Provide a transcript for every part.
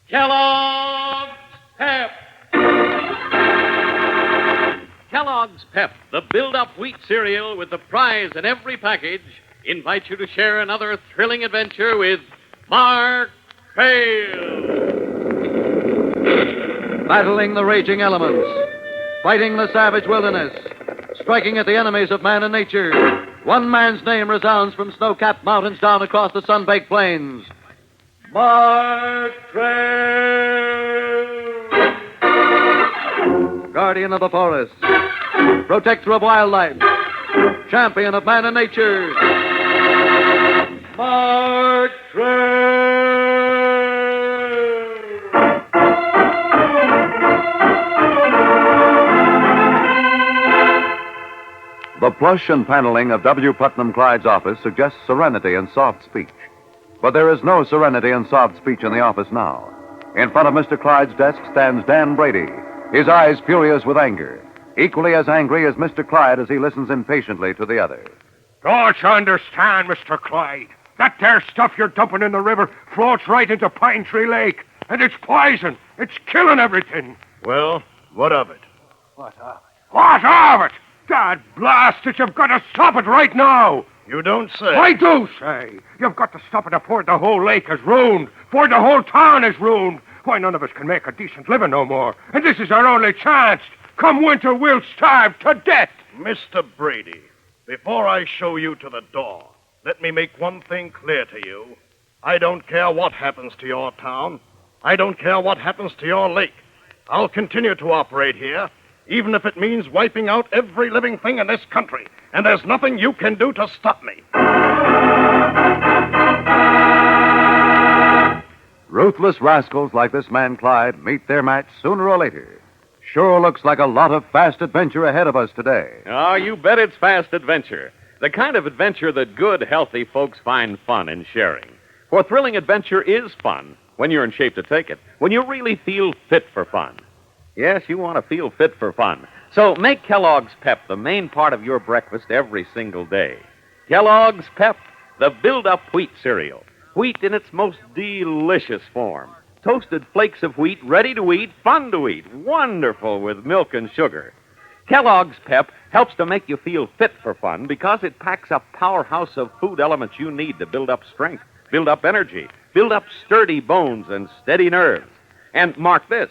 Kellogg's Pep. Kellogg's Pep, the build-up wheat cereal with the prize in every package, invites you to share another thrilling adventure with Mark Trail. Battling the raging elements, fighting the savage wilderness, striking at the enemies of man and nature. One man's name resounds from snow-capped mountains down across the sun-baked plains. Mark Trail! Guardian of the forest, protector of wildlife, champion of man and nature. Mark Trail! The plush and paneling of W. Putnam Clyde's office suggests serenity and soft speech. But there is no serenity and soft speech in the office now. In front of Mr. Clyde's desk stands Dan Brady, his eyes furious with anger, equally as angry as Mr. Clyde as he listens impatiently to the other. Don't you understand, Mr. Clyde? That there stuff you're dumping in the river floats right into Pine Tree Lake, and it's poison. It's killing everything. Well, what of it? What of it? God blast it, you've got to stop it right now. You don't say. I do say. You've got to stop it before the whole lake is ruined, before the whole town is ruined. Why, none of us can make a decent living no more. And this is our only chance. Come winter, we'll starve to death. Mr. Brady, before I show you to the door, let me make one thing clear to you. I don't care what happens to your town. I don't care what happens to your lake. I'll continue to operate here, even if it means wiping out every living thing in this country. And there's nothing you can do to stop me. Ruthless rascals like this man Clyde meet their match sooner or later. Sure looks like a lot of fast adventure ahead of us today. Oh, you bet it's fast adventure. The kind of adventure that good, healthy folks find fun in sharing. For thrilling adventure is fun when you're in shape to take it, when you really feel fit for fun. Yes, you want to feel fit for fun. So make Kellogg's Pep the main part of your breakfast every single day. Kellogg's Pep, the build-up wheat cereal. Wheat in its most delicious form. Toasted flakes of wheat, ready to eat, fun to eat, wonderful with milk and sugar. Kellogg's Pep helps to make you feel fit for fun because it packs a powerhouse of food elements you need to build up strength, build up energy, build up sturdy bones and steady nerves. And mark this.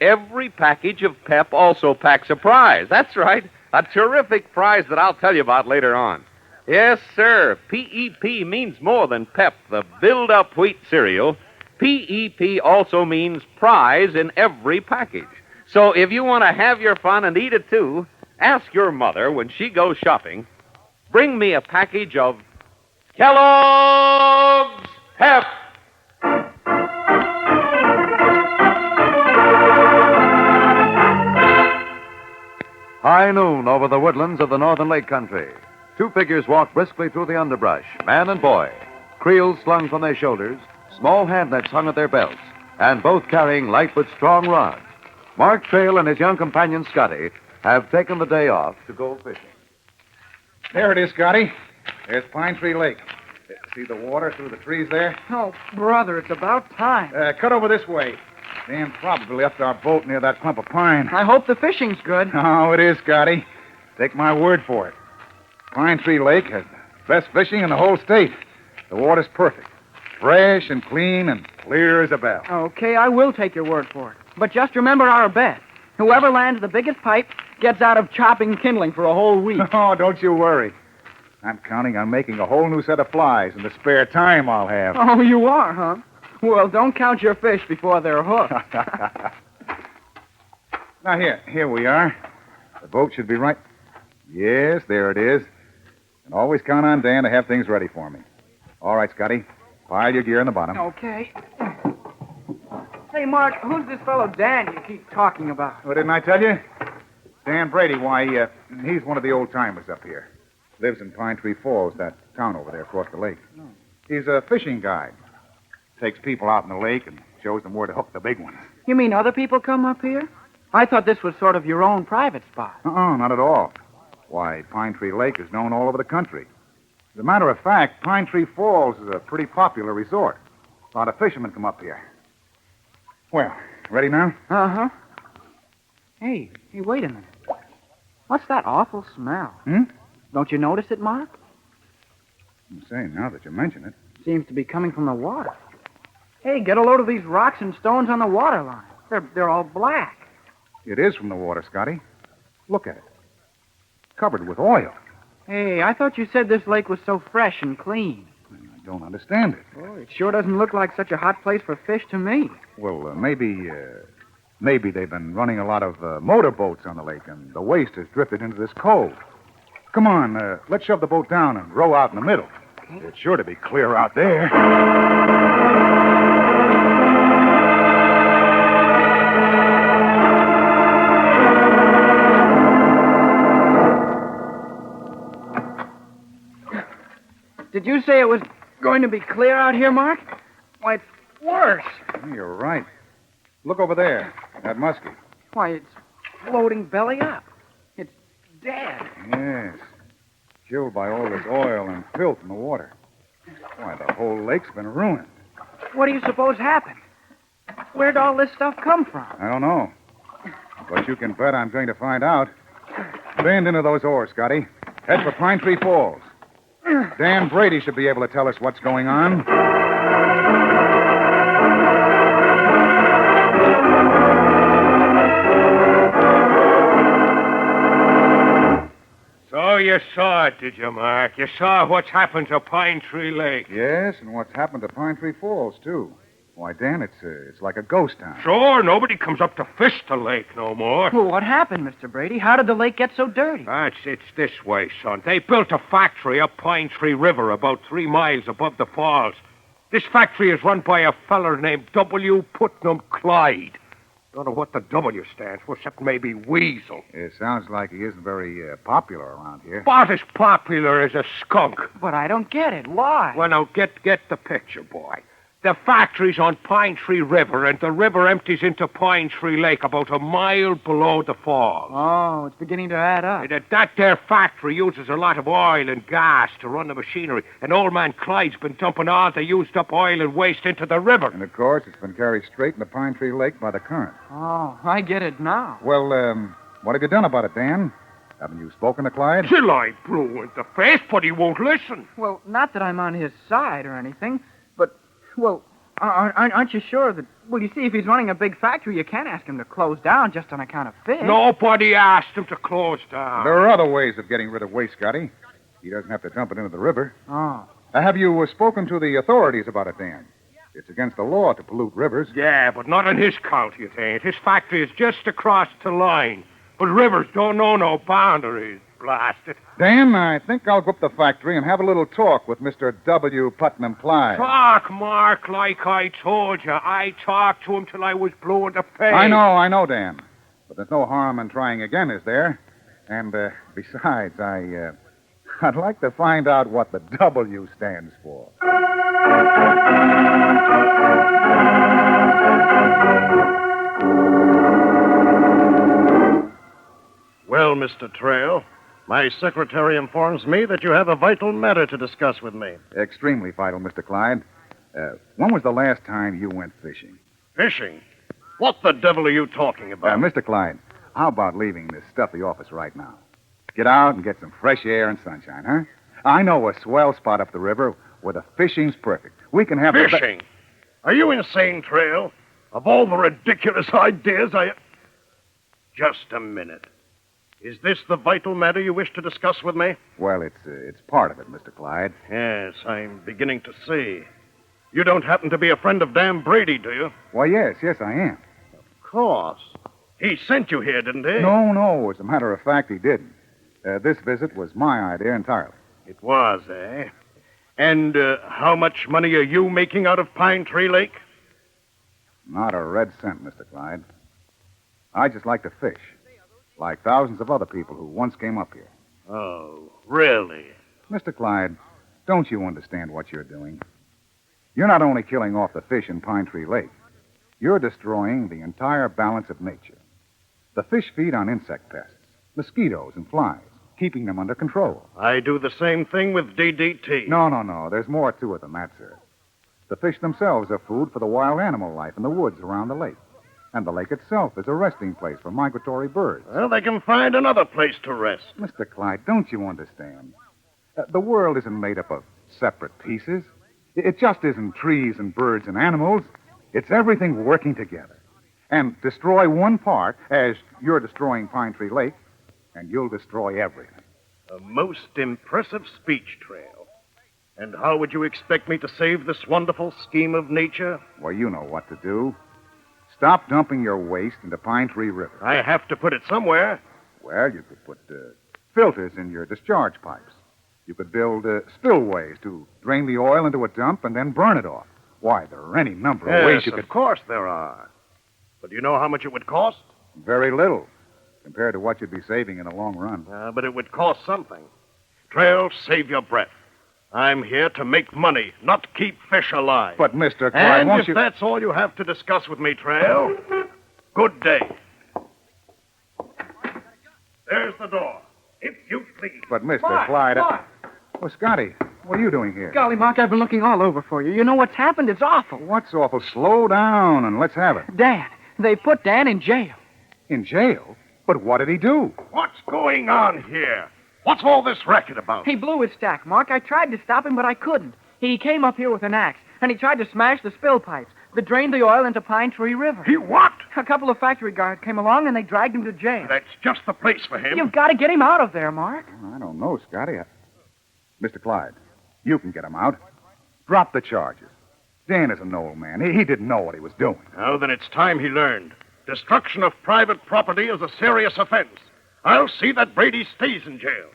Every package of Pep also packs a prize. That's right, a terrific prize that I'll tell you about later on. Yes, sir, P-E-P means more than Pep, the build-up wheat cereal. P-E-P also means prize in every package. So if you want to have your fun and eat it too, ask your mother when she goes shopping, bring me a package of Kellogg's Pep. High noon over the woodlands of the northern lake country. Two figures walk briskly through the underbrush, man and boy, creels slung from their shoulders, small hand nets hung at their belts, and both carrying light but strong rods. Mark Trail and his young companion, Scotty, have taken the day off to go fishing. There it is, Scotty. There's Pine Tree Lake. See the water through the trees there? Oh, brother, it's about time. Cut over this way. Dan probably left our boat near that clump of pine. I hope the fishing's good. Oh, it is, Scotty. Take my word for it. Pine Tree Lake has the best fishing in the whole state. The water's perfect. Fresh and clean and clear as a bell. Okay, I will take your word for it. But just remember our bet. Whoever lands the biggest pipe gets out of chopping kindling for a whole week. Oh, don't you worry. I'm counting on making a whole new set of flies in the spare time I'll have. Oh, you are, huh? Well, don't count your fish before they're hooked. Now, here we are. The boat should be right. Yes, there it is. And always count on Dan to have things ready for me. All right, Scotty. Pile your gear in the bottom. Okay. Hey, Mark, who's this fellow Dan you keep talking about? Well, didn't I tell you? Dan Brady, why, he's one of the old-timers up here. Lives in Pine Tree Falls, that town over there across the lake. Oh. He's a fishing guide. Takes people out in the lake and shows them where to hook the big ones. You mean other people come up here? I thought this was sort of your own private spot. Not at all. Why, Pine Tree Lake is known all over the country. As a matter of fact, Pine Tree Falls is a pretty popular resort. A lot of fishermen come up here. Well, ready now? Uh-huh. Hey, wait a minute. What's that awful smell? Hmm? Don't you notice it, Mark? I'm saying, now that you mention it. Seems to be coming from the water. Hey, get a load of these rocks and stones on the water line. They're all black. It is from the water, Scotty. Look at it. Covered with oil. Hey, I thought you said this lake was so fresh and clean. I don't understand it. Oh, it sure doesn't look like such a hot place for fish to me. Well, maybe they've been running a lot of motorboats on the lake, and the waste has drifted into this cove. Come on, let's shove the boat down and row out in the middle. It's sure to be clear out there. Did you say it was going to be clear out here, Mark? Why, it's worse. You're right. Look over there, that muskie. Why, it's floating belly up. It's dead. Yes. Killed by all this oil and filth in the water. Why, the whole lake's been ruined. What do you suppose happened? Where'd all this stuff come from? I don't know. But you can bet I'm going to find out. Bend into those oars, Scotty. Head for Pine Tree Falls. Dan Brady should be able to tell us what's going on. So you saw it, did you, Mark? You saw what's happened to Pine Tree Lake. Yes, and what's happened to Pine Tree Falls, too. Why, Dan, it's like a ghost town. Sure, nobody comes up to fish the lake no more. Well, what happened, Mr. Brady? How did the lake get so dirty? It's this way, son. They built a factory up Pine Tree River about 3 miles above the falls. This factory is run by a feller named W. Putnam Clyde. Don't know what the W stands for, except maybe Weasel. It sounds like he isn't very popular around here. About as popular as a skunk. But I don't get it. Why? Well, now, get the picture, boy. The factory's on Pine Tree River, and the river empties into Pine Tree Lake about a mile below the falls. Oh, it's beginning to add up. That there factory uses a lot of oil and gas to run the machinery, and old man Clyde's been dumping all the used-up oil and waste into the river. And, of course, it's been carried straight into Pine Tree Lake by the current. Oh, I get it now. Well, what have you done about it, Dan? Haven't you spoken to Clyde? Till I blew in the face, but he won't listen. Well, not that I'm on his side or anything, but, well, aren't you sure that... Well, you see, if he's running a big factory, you can't ask him to close down just on account of fish. Nobody asked him to close down. There are other ways of getting rid of waste, Scotty. He doesn't have to dump it into the river. Oh. Have you spoken to the authorities about it, Dan? It's against the law to pollute rivers. Yeah, but not in his county, it ain't. His factory is just across the line. But rivers don't know no boundaries. Blast it. Dan, I think I'll go up the factory and have a little talk with Mr. W. Putnam Clyde. Talk, Mark, like I told you. I talked to him till I was blue in the face. I know, Dan. But there's no harm in trying again, is there? And besides, I'd like to find out what the W stands for. Well, Mr. Trail, my secretary informs me that you have a vital matter to discuss with me. Extremely vital, Mr. Clyde. When was the last time you went fishing? Fishing? What the devil are you talking about? Mr. Clyde, how about leaving this stuffy office right now? Get out and get some fresh air and sunshine, huh? I know a swell spot up the river where the fishing's perfect. We can have... Fishing? Are you insane, Trail? Of all the ridiculous ideas Just a minute. Is this the vital matter you wish to discuss with me? Well, it's part of it, Mr. Clyde. Yes, I'm beginning to see. You don't happen to be a friend of Dan Brady, do you? Why, yes, I am. Of course. He sent you here, didn't he? No. As a matter of fact, he didn't. This visit was my idea entirely. It was, eh? And how much money are you making out of Pine Tree Lake? Not a red cent, Mr. Clyde. I just like to fish. Like thousands of other people who once came up here. Oh, really? Mr. Clyde, don't you understand what you're doing? You're not only killing off the fish in Pine Tree Lake, you're destroying the entire balance of nature. The fish feed on insect pests, mosquitoes and flies, keeping them under control. I do the same thing with DDT. No. There's more to it than that, sir. The fish themselves are food for the wild animal life in the woods around the lake. And the lake itself is a resting place for migratory birds. Well, they can find another place to rest. Mr. Clyde, don't you understand? The world isn't made up of separate pieces. It just isn't trees and birds and animals. It's everything working together. And destroy one part, as you're destroying Pine Tree Lake, and you'll destroy everything. A most impressive speech, Trail. And how would you expect me to save this wonderful scheme of nature? Well, you know what to do. Stop dumping your waste into Pine Tree River. I have to put it somewhere. Well, you could put filters in your discharge pipes. You could build spillways to drain the oil into a dump and then burn it off. Why, there are any number of ways you could... Of course there are. But do you know how much it would cost? Very little, compared to what you'd be saving in the long run. But it would cost something. Trail, save your breath. I'm here to make money, not keep fish alive. But, Mr. Clyde, and won't if you... that's all you have to discuss with me, Trail, good day. There's the door. If you please. But, Mr. Mark, Clyde... Mark. Well, Scotty, what are you doing here? Golly, Mark, I've been looking all over for you. You know what's happened? It's awful. What's awful? Slow down and let's have it. Dan. They put Dan in jail. In jail? But what did he do? What's going on here? What's all this racket about? He blew his stack, Mark. I tried to stop him, but I couldn't. He came up here with an axe, and he tried to smash the spill pipes that drained the oil into Pine Tree River. He what? A couple of factory guards came along, and they dragged him to jail. That's just the place for him. You've got to get him out of there, Mark. I don't know, Scotty. Mr. Clyde, you can get him out. Drop the charges. Dan is an old man. He didn't know what he was doing. Oh, then it's time he learned. Destruction of private property is a serious offense. I'll see that Brady stays in jail.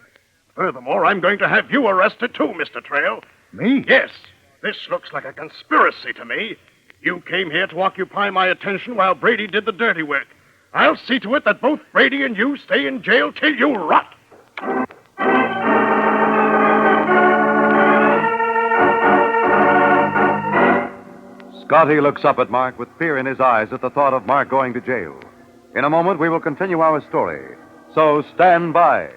Furthermore, I'm going to have you arrested too, Mr. Trail. Me? Yes. This looks like a conspiracy to me. You came here to occupy my attention while Brady did the dirty work. I'll see to it that both Brady and you stay in jail till you rot. Scotty looks up at Mark with fear in his eyes at the thought of Mark going to jail. In a moment, we will continue our story. So stand by.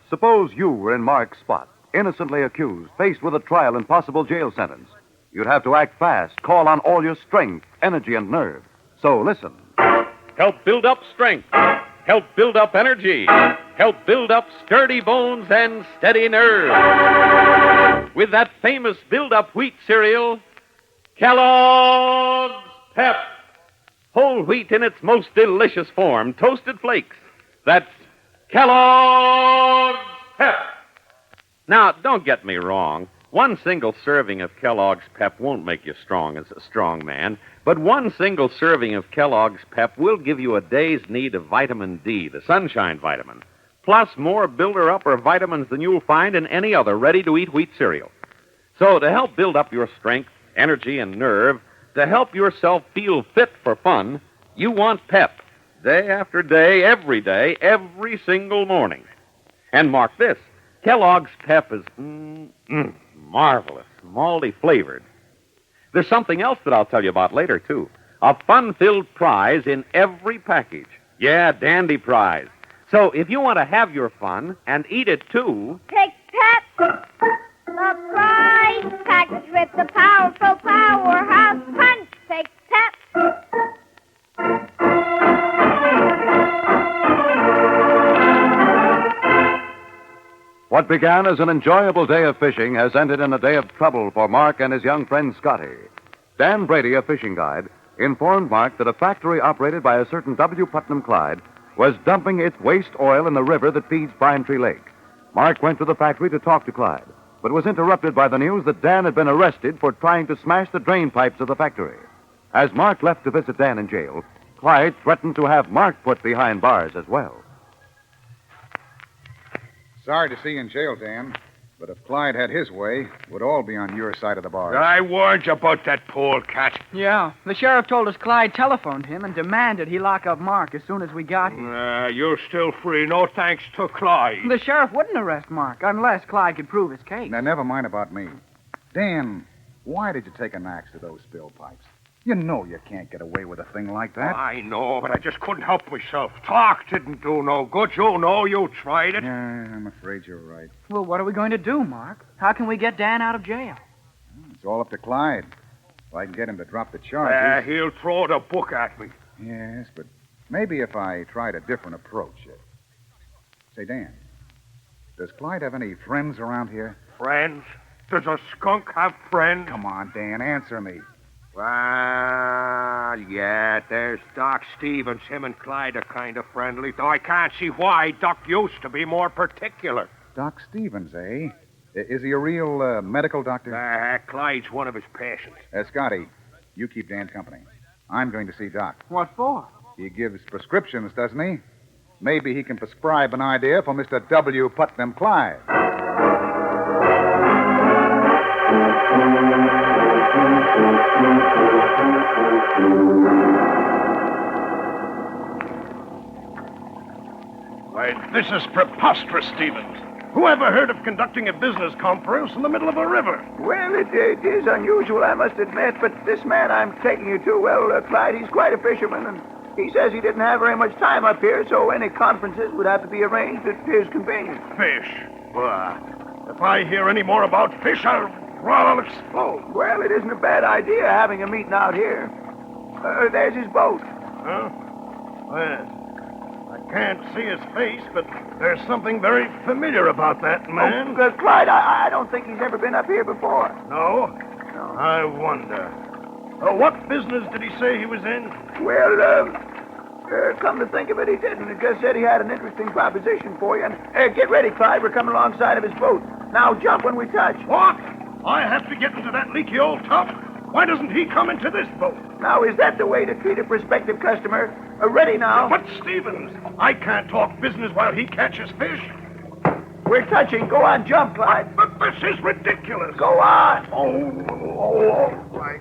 Suppose you were in Mark's spot, innocently accused, faced with a trial and possible jail sentence. You'd have to act fast, call on all your strength, energy, and nerve. So listen. Help build up strength. Help build up energy. Help build up sturdy bones and steady nerves. With that famous build-up wheat cereal, Kellogg's Pep. Whole wheat in its most delicious form, toasted flakes. That's Kellogg's Pep. Now, don't get me wrong. One single serving of Kellogg's Pep won't make you strong as a strong man, but one single serving of Kellogg's Pep will give you a day's need of vitamin D, the sunshine vitamin, plus more builder-upper vitamins than you'll find in any other ready-to-eat wheat cereal. So to help build up your strength, energy, and nerve, to help yourself feel fit for fun, you want Pep, day after day, every single morning. And mark this, Kellogg's Pep is marvelous, malty flavored. There's something else that I'll tell you about later, too. A fun-filled prize in every package. Yeah, dandy prize. So if you want to have your fun and eat it, too... Take Pep, the prize package with the powerful powerhouse punch. Take Pep. What began as an enjoyable day of fishing has ended in a day of trouble for Mark and his young friend Scotty. Dan Brady, a fishing guide, informed Mark that a factory operated by a certain W. Putnam Clyde was dumping its waste oil in the river that feeds Pine Tree Lake. Mark went to the factory to talk to Clyde, but was interrupted by the news that Dan had been arrested for trying to smash the drain pipes of the factory. As Mark left to visit Dan in jail, Clyde threatened to have Mark put behind bars as well. Sorry to see you in jail, Dan. But if Clyde had his way, we'd all be on your side of the bar. I warned you about that polecat. Yeah, the sheriff told us Clyde telephoned him and demanded he lock up Mark as soon as we got here. You're still free, no thanks to Clyde. The sheriff wouldn't arrest Mark unless Clyde could prove his case. Now, never mind about me. Dan, why did you take an axe to those spill pipes? You know you can't get away with a thing like that. I know, but I just couldn't help myself. Talk didn't do no good. You know you tried it. Yeah, I'm afraid you're right. Well, what are we going to do, Mark? How can we get Dan out of jail? It's all up to Clyde. If I can get him to drop the charges. He'll throw the book at me. Yes, but maybe if I tried a different approach. Say, Dan, does Clyde have any friends around here? Friends? Does a skunk have friends? Come on, Dan, answer me. Well, yeah, there's Doc Stevens. Him and Clyde are kind of friendly, though I can't see why. Doc used to be more particular. Doc Stevens, eh? Is he a real medical doctor? Clyde's one of his patients. Scotty, you keep Dan company. I'm going to see Doc. What for? He gives prescriptions, doesn't he? Maybe he can prescribe an idea for Mr. W. Putnam Clyde. Why, this is preposterous, Stevens. Who ever heard of conducting a business conference in the middle of a river? Well, it is unusual, I must admit, but this man I'm taking you to, well, Clyde, he's quite a fisherman, and he says he didn't have very much time up here, so any conferences would have to be arranged at his convenience. Fish? Well, if I hear any more about fish, I'll explode. Well, it isn't a bad idea having a meeting out here. There's his boat. Huh? Well, I can't see his face, but there's something very familiar about that man. Oh, Clyde, I don't think he's ever been up here before. No? I wonder. What business did he say he was in? Well, come to think of it, he didn't. He just said he had an interesting proposition for you. And get ready, Clyde. We're coming alongside of his boat. Now jump when we touch. What? I have to get into that leaky old tub? Why doesn't he come into this boat? Now, is that the way to treat a prospective customer? Ready now? But, Stevens, I can't talk business while he catches fish. We're touching. Go on, jump, Clyde. But this is ridiculous. Go on. Oh, right.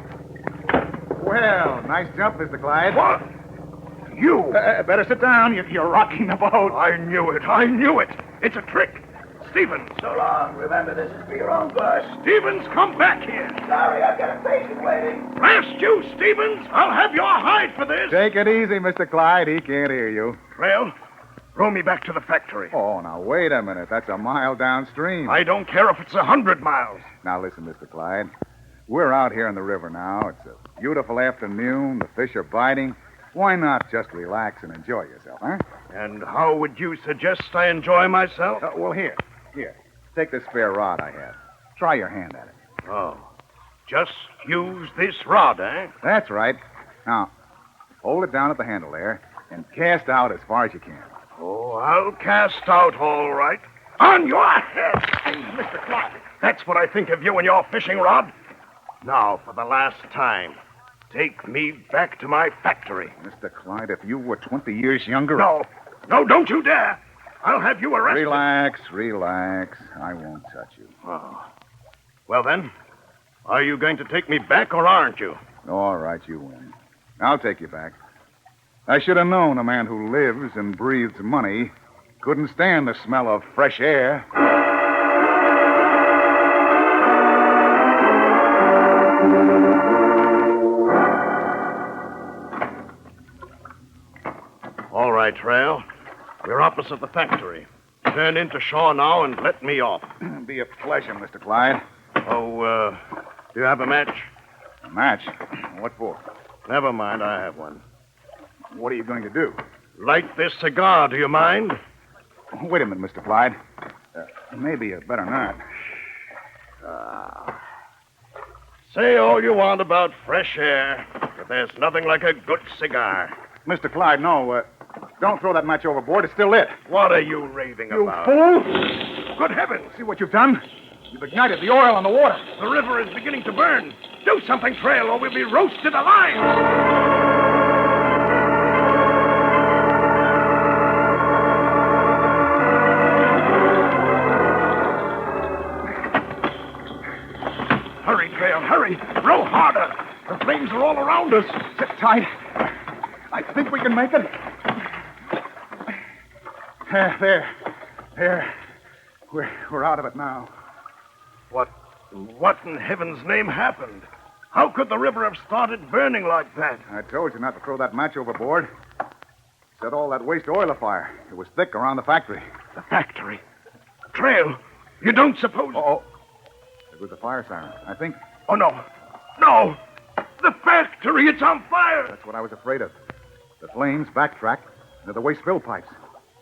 Well, nice jump, Mr. Clyde. What? You? Better sit down. You're rocking the boat. I knew it. It's a trick. Stevens. So long. Remember, this is for your own good. Stevens, come back here. Sorry, I've got a patient waiting. Blast you, Stevens. I'll have your hide for this. Take it easy, Mr. Clyde. He can't hear you. Trail, row me back to the factory. Oh, now, wait a minute. That's a mile downstream. I don't care if it's 100 miles. Now, listen, Mr. Clyde. We're out here in the river now. It's a beautiful afternoon. The fish are biting. Why not just relax and enjoy yourself, huh? And how would you suggest I enjoy myself? Well, here. Take this spare rod I have. Try your hand at it. Oh, just use this rod, eh? That's right. Now, hold it down at the handle there and cast out as far as you can. Oh, I'll cast out all right. On your head! Hey, Mr. Clyde, that's what I think of you and your fishing rod. Now, for the last time, take me back to my factory. Mr. Clyde, if you were 20 years younger... No, don't you dare. I'll have you arrested. Relax. I won't touch you. Oh. Well, then, are you going to take me back or aren't you? All right, you win. I'll take you back. I should have known a man who lives and breathes money couldn't stand the smell of fresh air. All right, Trail. We're opposite the factory. Turn into shore now and let me off. Be a pleasure, Mr. Clyde. Oh, do you have a match? A match? What for? Never mind, I have one. What are you going to do? Light this cigar, do you mind? Wait a minute, Mr. Clyde. Maybe you better not. Say all you want about fresh air, but there's nothing like a good cigar. Mr. Clyde, no. Don't throw that match overboard. It's still lit. What are you raving about? Fool! Good heavens! See what you've done? You've ignited the oil on the water. The river is beginning to burn. Do something, Trail, or we'll be roasted alive. Hurry, Trail, hurry. Row harder. The flames are all around us. Sit tight. I think we can make it. There. We're out of it now. What in heaven's name happened? How could the river have started burning like that? I told you not to throw that match overboard. Set all that waste oil afire. It was thick around the factory. The factory? Trail, you don't suppose... Oh. It was the fire siren, I think. Oh, no. No! The factory, it's on fire! That's what I was afraid of. The flames backtracked into the waste fill pipes.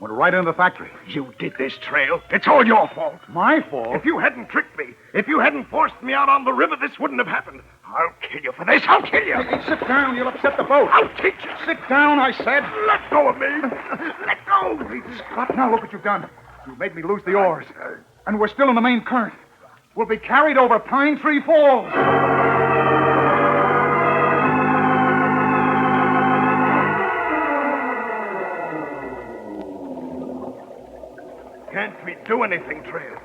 Went right into the factory. You did this, Trail. It's all your fault. My fault? If you hadn't tricked me, if you hadn't forced me out on the river, this wouldn't have happened. I'll kill you for this. I'll kill you. Hey, sit down. You'll upset the boat. I'll teach you. Sit down, I said. Let go of me. Let go. Scott, now look what you've done. You made me lose the oars. And we're still in the main current. We'll be carried over Pine Tree Falls. Can't we do anything, Trail?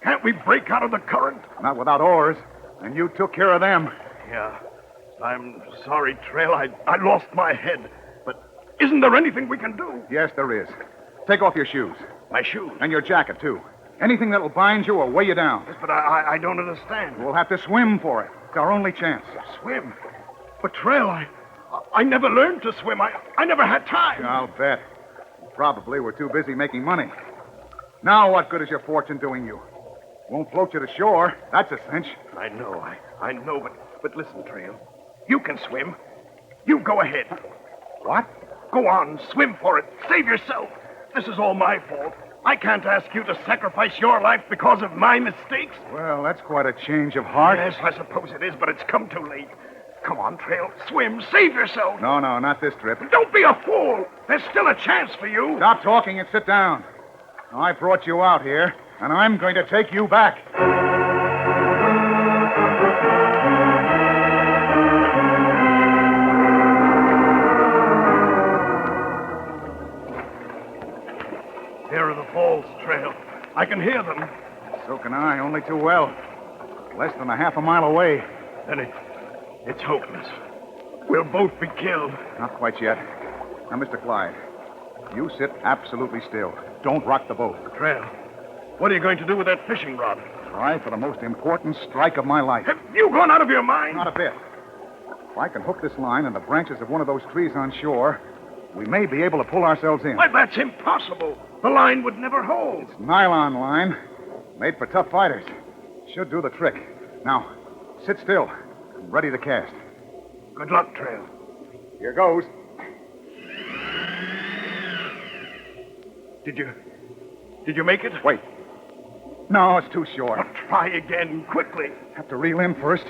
Can't we break out of the current? Not without oars. And you took care of them. Yeah. I'm sorry, Trail. I lost my head. But isn't there anything we can do? Yes, there is. Take off your shoes. My shoes? And your jacket, too. Anything that'll bind you or weigh you down. Yes, but I don't understand. We'll have to swim for it. It's our only chance. Swim? But, Trail, I never learned to swim. I never had time. I'll bet. You probably were too busy making money. Now what good is your fortune doing you? Won't float you to shore. That's a cinch. I know, but listen, Trail. You can swim. You go ahead. What? Go on, swim for it. Save yourself. This is all my fault. I can't ask you to sacrifice your life because of my mistakes. Well, that's quite a change of heart. Yes, I suppose it is, but it's come too late. Come on, Trail. Swim. Save yourself. No, not this trip. Don't be a fool. There's still a chance for you. Stop talking and sit down. I brought you out here, and I'm going to take you back. Here are the falls, Trail. I can hear them. So can I, only too well. Less than a half a mile away. Then it's hopeless. We'll both be killed. Not quite yet. Now, Mr. Clyde, you sit absolutely still. Don't rock the boat. Trail, what are you going to do with that fishing rod? Try for the most important strike of my life. Have you gone out of your mind? Not a bit. If I can hook this line in the branches of one of those trees on shore, we may be able to pull ourselves in. Why, that's impossible. The line would never hold. It's nylon line, made for tough fighters. Should do the trick. Now, sit still. I'm ready to cast. Good luck, Trail. Here goes. Did you make it? Wait. No, it's too short. Well, try again, quickly. Have to reel in first.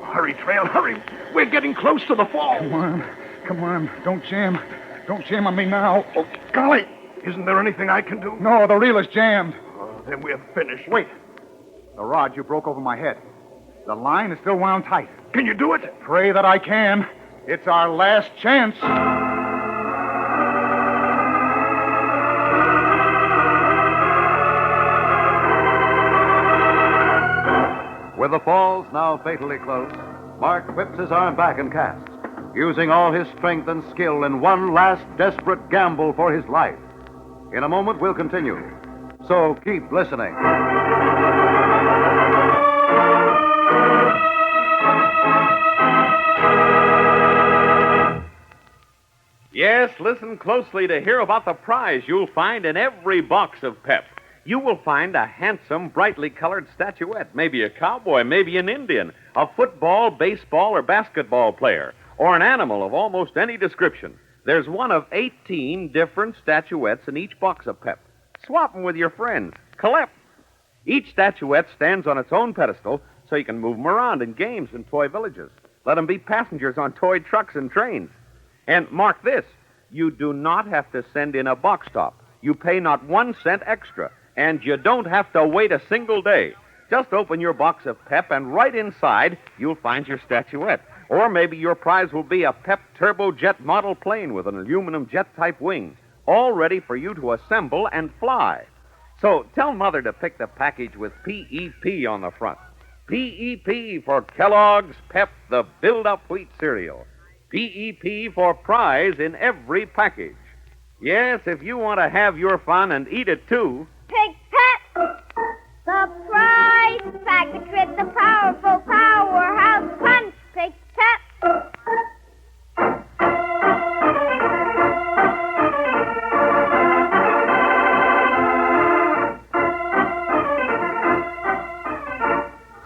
Hurry, Trail, hurry. We're getting close to the falls. Come on. Don't jam. Don't jam on me now. Oh, golly. Isn't there anything I can do? No, the reel is jammed. Oh, then we're finished. Wait. The rod you broke over my head. The line is still wound tight. Can you do it? Pray that I can. It's our last chance. With the falls now fatally close, Mark whips his arm back and casts, using all his strength and skill in one last desperate gamble for his life. In a moment, we'll continue. So keep listening. Yes, listen closely to hear about the prize you'll find in every box of Pep. You will find a handsome, brightly colored statuette, maybe a cowboy, maybe an Indian, a football, baseball, or basketball player, or an animal of almost any description. There's one of 18 different statuettes in each box of Pep. Swap them with your friends. Collect. Each statuette stands on its own pedestal, so you can move them around in games and toy villages. Let them be passengers on toy trucks and trains. And mark this, you do not have to send in a box top. You pay not 1 cent extra, and you don't have to wait a single day. Just open your box of Pep, and right inside, you'll find your statuette. Or maybe your prize will be a Pep turbojet model plane with an aluminum jet-type wing, all ready for you to assemble and fly. So tell Mother to pick the package with P.E.P. on the front. P.E.P. for Kellogg's Pep, the build-up wheat cereal. P.E.P. for prize in every package. Yes, if you want to have your fun and eat it, too. Pick Pep! The prize package with the powerful powerhouse punch. Pick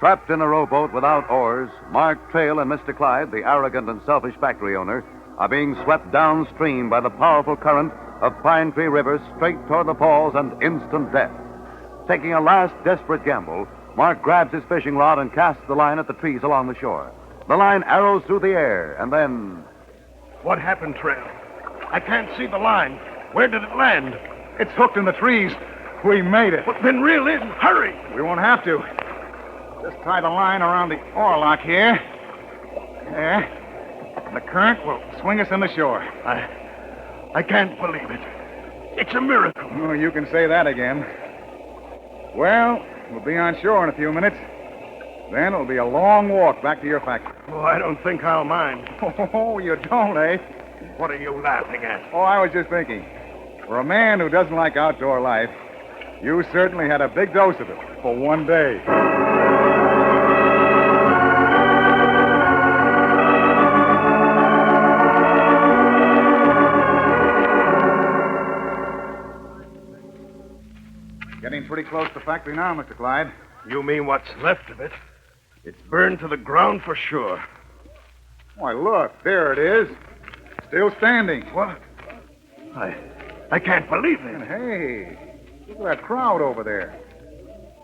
Trapped in a rowboat without oars, Mark Trail and Mr. Clyde, the arrogant and selfish factory owner, are being swept downstream by the powerful current of Pine Tree River straight toward the falls and instant death. Taking a last desperate gamble, Mark grabs his fishing rod and casts the line at the trees along the shore. The line arrows through the air, and then... What happened, Trail? I can't see the line. Where did it land? It's hooked in the trees. We made it. But then reel in. Hurry. We won't have to. Just tie the line around the oarlock here. There. The current will swing us in the shore. I can't believe it. It's a miracle. Oh, you can say that again. Well, we'll be on shore in a few minutes. Then it'll be a long walk back to your factory. Oh, I don't think I'll mind. Oh, you don't, eh? What are you laughing at? Oh, I was just thinking. For a man who doesn't like outdoor life, you certainly had a big dose of it for one day. Getting pretty close to the factory now, Mr. Clyde. You mean what's left of it? It's burned to the ground for sure. Why, look, there it is. Still standing. What? I can't believe And it. hey, look at that crowd over there.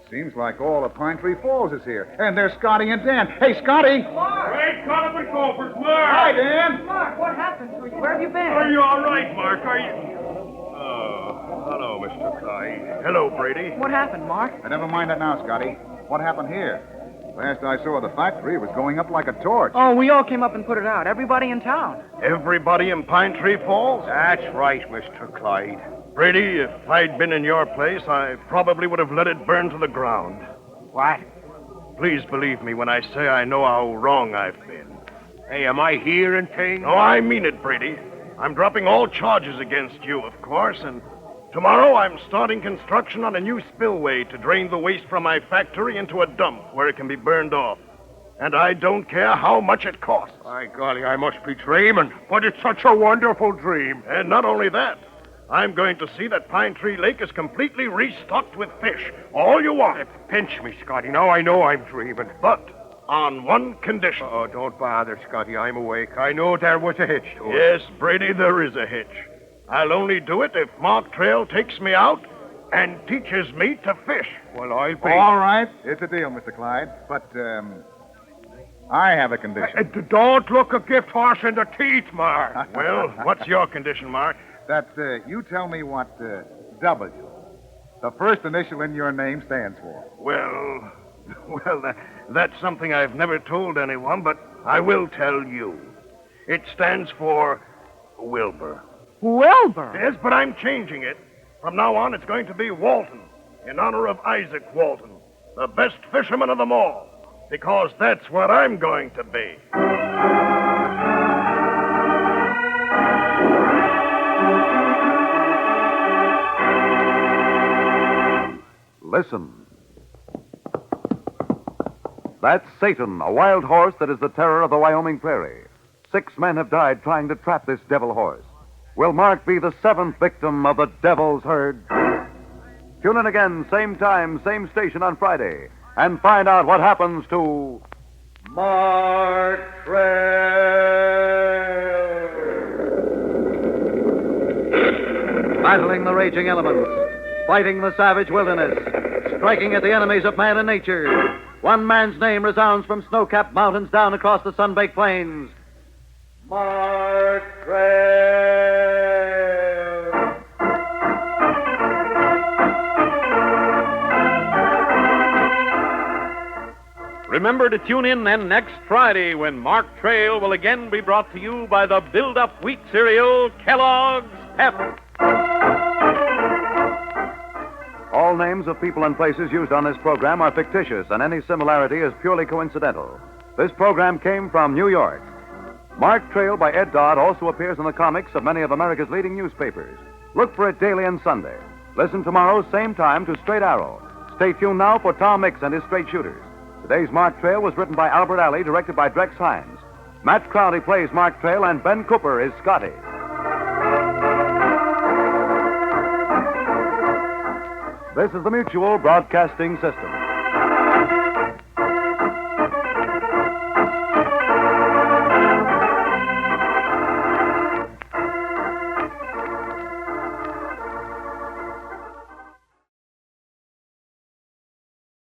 Seems like all of Pine Tree Falls is here. And there's Scotty and Dan. Hey, Scotty! Great Conover Gophers, Mark! Hi, Dan! Mark, what happened to you? Where have you been? Are you all right, Mark? Are you... Oh, hello, Mr. Clyde. Hello, Brady. What happened, Mark? Never mind that now, Scotty. What happened here? Last I saw the factory, it was going up like a torch. Oh, we all came up and put it out. Everybody in town. Everybody in Pine Tree Falls? That's right, Mr. Clyde. Brady, if I'd been in your place, I probably would have let it burn to the ground. What? Please believe me when I say I know how wrong I've been. Hey, am I hearing things? No, I mean it, Brady. I'm dropping all charges against you, of course, and tomorrow I'm starting construction on a new spillway to drain the waste from my factory into a dump where it can be burned off. And I don't care how much it costs. By golly, I must be dreaming. But it's such a wonderful dream. And not only that, I'm going to see that Pine Tree Lake is completely restocked with fish. All you want. Pinch me, Scotty. Now I know I'm dreaming. But on one condition. Oh, don't bother, Scotty. I'm awake. I know there was a hitch to it. Yes, Brady, there is a hitch. I'll only do it if Mark Trail takes me out and teaches me to fish. Well, I'll be... All right, it's a deal, Mr. Clyde. But, I have a condition. Don't look a gift horse in the teeth, Mark. Well, what's your condition, Mark? That you tell me what W, the first initial in your name, stands for. Well, that's something I've never told anyone, but I will tell you. It stands for Wilbur. Wilbur? Yes, but I'm changing it. From now on, it's going to be Walton, in honor of Isaac Walton, the best fisherman of them all, because that's what I'm going to be. Listen. That's Satan, a wild horse that is the terror of the Wyoming prairie. 6 men have died trying to trap this devil horse. Will Mark be the 7th victim of the devil's herd? Tune in again, same time, same station on Friday, and find out what happens to Mark Trail. Battling the raging elements, fighting the savage wilderness, striking at the enemies of man and nature. One man's name resounds from snow-capped mountains down across the sun-baked plains. Mark Trail. Remember to tune in then next Friday when Mark Trail will again be brought to you by the build-up wheat cereal, Kellogg's Pep. All names of people and places used on this program are fictitious, and any similarity is purely coincidental. This program came from New York. Mark Trail by Ed Dodd also appears in the comics of many of America's leading newspapers. Look for it daily and Sunday. Listen tomorrow, same time, to Straight Arrow. Stay tuned now for Tom Mix and his Straight Shooters. Today's Mark Trail was written by Albert Alley, directed by Drex Hines. Matt Crowley plays Mark Trail, and Ben Cooper is Scotty. This is the Mutual Broadcasting System.